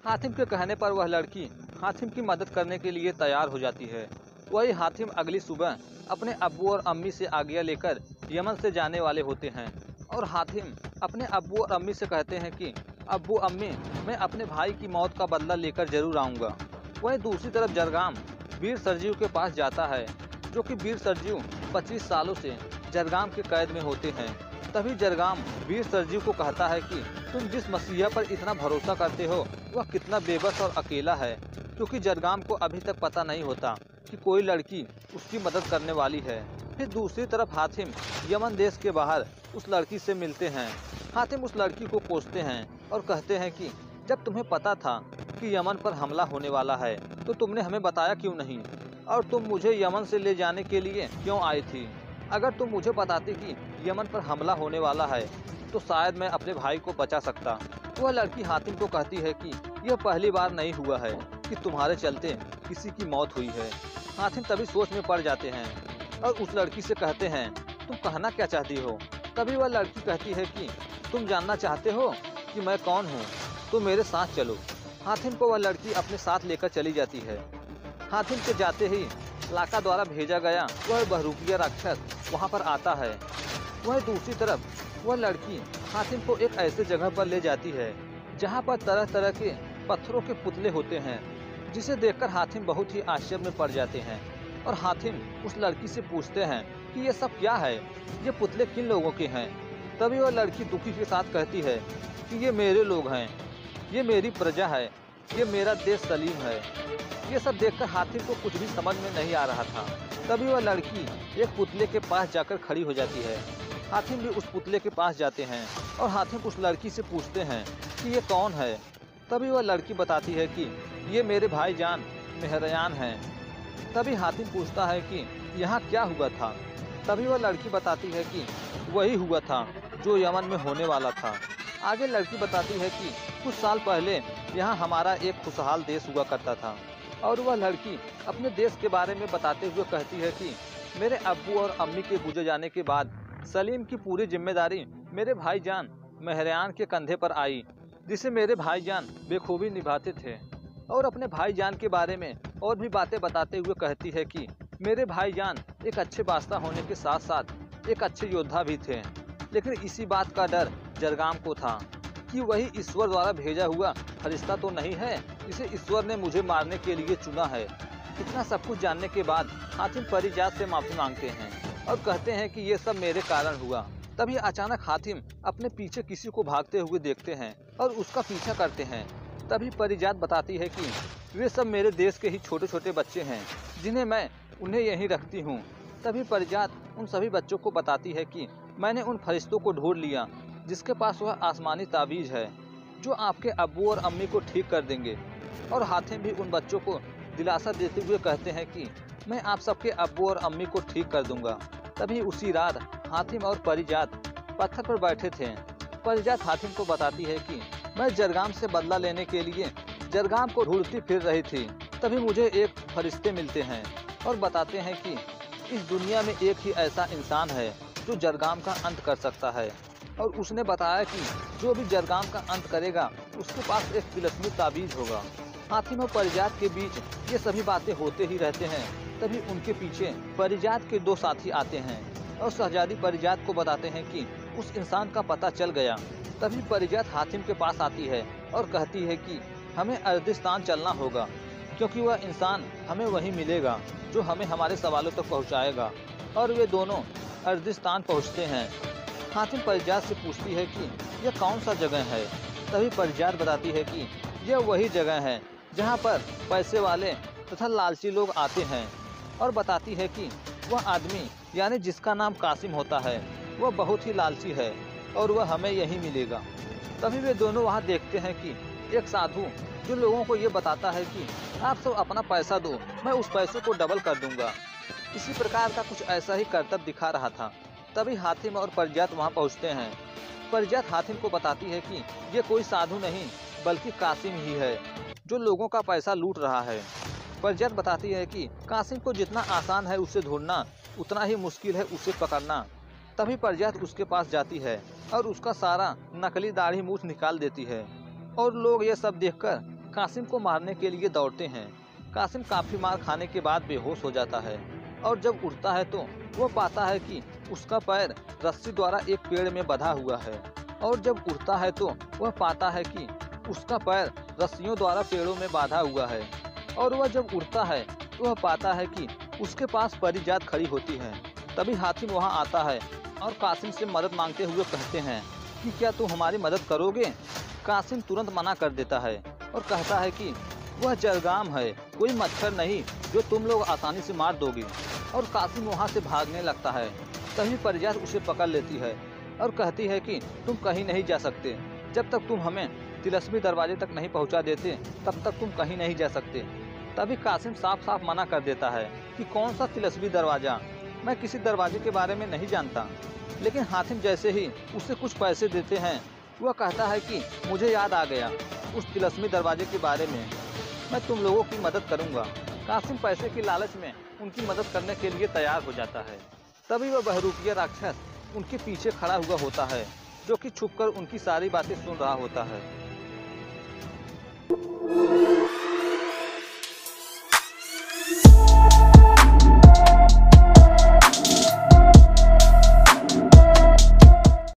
हातिम के कहने पर वह लड़की हातिम की मदद करने के लिए तैयार हो जाती है। वही हातिम अगली सुबह अपने अब्बू और अम्मी से आज्ञा लेकर यमन से जाने वाले होते हैं और हातिम अपने अब्बू और अम्मी से कहते हैं कि अब्बू अम्मी, मैं अपने भाई की मौत का बदला लेकर जरूर आऊँगा। वहीं दूसरी तरफ जरगाम वीर सरजीव के पास जाता है, जो कि वीर सरजीव 25 सालों से जरगाम के कैद में होते हैं। तभी जरगाम वीर सरजीव को कहता है कि तुम जिस मसीहा पर इतना भरोसा करते हो वह कितना बेबस और अकेला है, क्योंकि जरगाम को अभी तक पता नहीं होता कि कोई लड़की उसकी मदद करने वाली है। फिर दूसरी तरफ हातिम यमन देश के बाहर उस लड़की से मिलते हैं। हातिम उस लड़की को कोसते हैं और कहते हैं कि जब तुम्हें पता था कि यमन पर हमला होने वाला है तो तुमने हमें बताया क्यों नहीं, और तुम मुझे यमन से ले जाने के लिए क्यों आई थी। अगर तुम मुझे बताती कि यमन पर हमला होने वाला है तो शायद मैं अपने भाई को बचा सकता। वह लड़की हातिम को कहती है कि यह पहली बार नहीं हुआ है कि तुम्हारे चलते किसी की मौत हुई है। हातिम तभी सोच में पड़ जाते हैं और उस लड़की से कहते हैं तुम कहना क्या चाहती हो। तभी वह लड़की कहती है कि तुम जानना चाहते हो कि मैं कौन हूँ, तो मेरे साथ चलो। हातिम को वह लड़की अपने साथ लेकर चली जाती है। हातिम के जाते ही लाका द्वारा भेजा गया वह बहरूपिया राक्षस वहाँ पर आता है। वह दूसरी तरफ वह लड़की हातिम को एक ऐसे जगह पर ले जाती है जहाँ पर तरह तरह के पत्थरों के पुतले होते हैं, जिसे देखकर हातिम बहुत ही आश्चर्य में पड़ जाते हैं। और हातिम उस लड़की से पूछते हैं कि ये सब क्या है, ये पुतले किन लोगों के हैं। तभी वह लड़की दुखी के साथ कहती है कि ये मेरे लोग हैं, ये मेरी प्रजा है, ये मेरा देश सलीम है। ये सब देखकर हातिम को कुछ भी समझ में नहीं आ रहा था। तभी वह लड़की एक पुतले के पास जाकर खड़ी हो जाती है। हातिम भी उस पुतले के पास जाते हैं और हातिम उस लड़की से पूछते हैं कि ये कौन है। तभी वह लड़की बताती है कि ये मेरे भाईजान मेहरयान हैं। तभी हातिम पूछता है कि यहाँ क्या हुआ था। तभी वह लड़की बताती है कि वही हुआ था जो यमन में होने वाला था। आगे लड़की बताती है कि कुछ साल पहले यहाँ हमारा एक खुशहाल देश हुआ करता था। और वह लड़की अपने देश के बारे में बताते हुए कहती है कि मेरे अब्बू और अम्मी के गुजर जाने के बाद सलीम की पूरी जिम्मेदारी मेरे भाईजान मेहरयान के कंधे पर आई, जिसे मेरे भाईजान बेखूबी निभाते थे। और अपने भाईजान के बारे में और भी बातें बताते हुए कहती है कि मेरे भाईजान एक अच्छे बादशाह होने के साथ साथ एक अच्छे योद्धा भी थे, लेकिन इसी बात का डर जरगाम को था कि वही ईश्वर द्वारा भेजा हुआ फरिश्ता तो नहीं है जिसे ईश्वर ने मुझे मारने के लिए चुना है। इतना सब कुछ जानने के बाद हातिम परिजात से माफी मांगते हैं और कहते हैं कि ये सब मेरे कारण हुआ। तभी अचानक हातिम अपने पीछे किसी को भागते हुए देखते हैं और उसका पीछा करते हैं। तभी परिजात बताती है कि वे सब मेरे देश के ही छोटे छोटे बच्चे हैं, जिन्हें मैं उन्हें यहीं रखती हूँ। तभी परिजात उन सभी बच्चों को बताती है कि मैंने उन फरिश्तों को ढूंढ लिया जिसके पास वह आसमानी ताबीज है जो आपके अब्बू और अम्मी को ठीक कर देंगे। और हातिम भी उन बच्चों को दिलासा देते हुए कहते हैं कि मैं आप सबके अब्बू और अम्मी को ठीक कर दूंगा। तभी उसी रात हातिम और परिजात पत्थर पर बैठे थे। परिजात हातिम को बताती है कि मैं जरगाम से बदला लेने के लिए जरगाम को ढूंढती फिर रही थी। तभी मुझे एक फरिश्ते मिलते हैं और बताते हैं कि इस दुनिया में एक ही ऐसा इंसान है जो जरगाम का अंत कर सकता है। और उसने बताया कि जो भी जरगाम का अंत करेगा उसके पास एक तिलस्मी ताबीज होगा। हातिम और परिजात के बीच ये सभी बातें होते ही रहते हैं। तभी उनके पीछे परिजात के दो साथी आते हैं और शहजादी परिजात को बताते हैं कि उस इंसान का पता चल गया। तभी परिजात हातिम के पास आती है और कहती है कि हमें अर्दिस्तान चलना होगा, क्योंकि वह इंसान हमें वहीं मिलेगा जो हमें हमारे सवालों तक पहुंचाएगा। और वे दोनों अर्दिस्तान पहुंचते हैं। हातिम परिजात से पूछती है कि यह कौन सा जगह है। तभी परिजात बताती है कि यह वही जगह है जहां पर पैसे वाले तथा लालची लोग आते हैं। और बताती है कि वह आदमी यानी जिसका नाम कासिम होता है वह बहुत ही लालची है और वह हमें यहीं मिलेगा। तभी वे दोनों वहां देखते हैं कि एक साधु जो लोगों को ये बताता है कि आप सब अपना पैसा दो, मैं उस पैसों को डबल कर दूंगा। इसी प्रकार का कुछ ऐसा ही करतब दिखा रहा था। तभी हातिम और परिजात वहां पहुंचते हैं। परिजात हातिम को बताती है कि ये कोई साधु नहीं बल्कि कासिम ही है जो लोगों का पैसा लूट रहा है। परिजात बताती है कि कासिम को जितना आसान है उसे ढूंढना उतना ही मुश्किल है उसे पकड़ना। तभी परिजात उसके पास जाती है और उसका सारा नकली दाढ़ी मूछ निकाल देती है। और लोग ये सब देखकर कासिम को मारने के लिए दौड़ते हैं। कासिम काफी मार खाने के बाद बेहोश हो जाता है और जब उठता है तो वह पाता है कि उसका पैर रस्सी द्वारा एक पेड़ में बंधा हुआ है। और जब उठता है तो वह पाता है कि उसका पैर रस्सियों द्वारा पेड़ों में बांधा हुआ है। और वह जब उठता है तो वह पाता है कि उसके पास परिजात खड़ी होती है। तभी हातिम वहां आता है और कासिम से मदद मांगते हुए कहते हैं कि क्या तुम हमारी मदद करोगे। कासिम तुरंत मना कर देता है और कहता है कि वह जलगाम है, कोई मच्छर नहीं जो तुम लोग आसानी से मार दोगे। और कासिम वहां से भागने लगता है। तभी परिजात उसे पकड़ लेती है और कहती है कि तुम कहीं नहीं जा सकते, जब तक तुम हमें तिलस्मी दरवाजे तक नहीं पहुंचा देते तब तक तुम कहीं नहीं जा सकते। तभी कासिम साफ साफ मना कर देता है कि कौन सा तिलस्मी दरवाजा, मैं किसी दरवाजे के बारे में नहीं जानता। लेकिन हातिम जैसे ही उसे कुछ पैसे देते हैं वह कहता है कि मुझे याद आ गया उस तिलस्मी दरवाजे के बारे में, मैं तुम लोगों की मदद करूंगा। कासिम पैसे की लालच में उनकी मदद करने के लिए तैयार हो जाता है। तभी वह बहरूपिया राक्षस उनके पीछे खड़ा हुआ होता है, जो कि छुपकर उनकी सारी बातें सुन रहा होता है।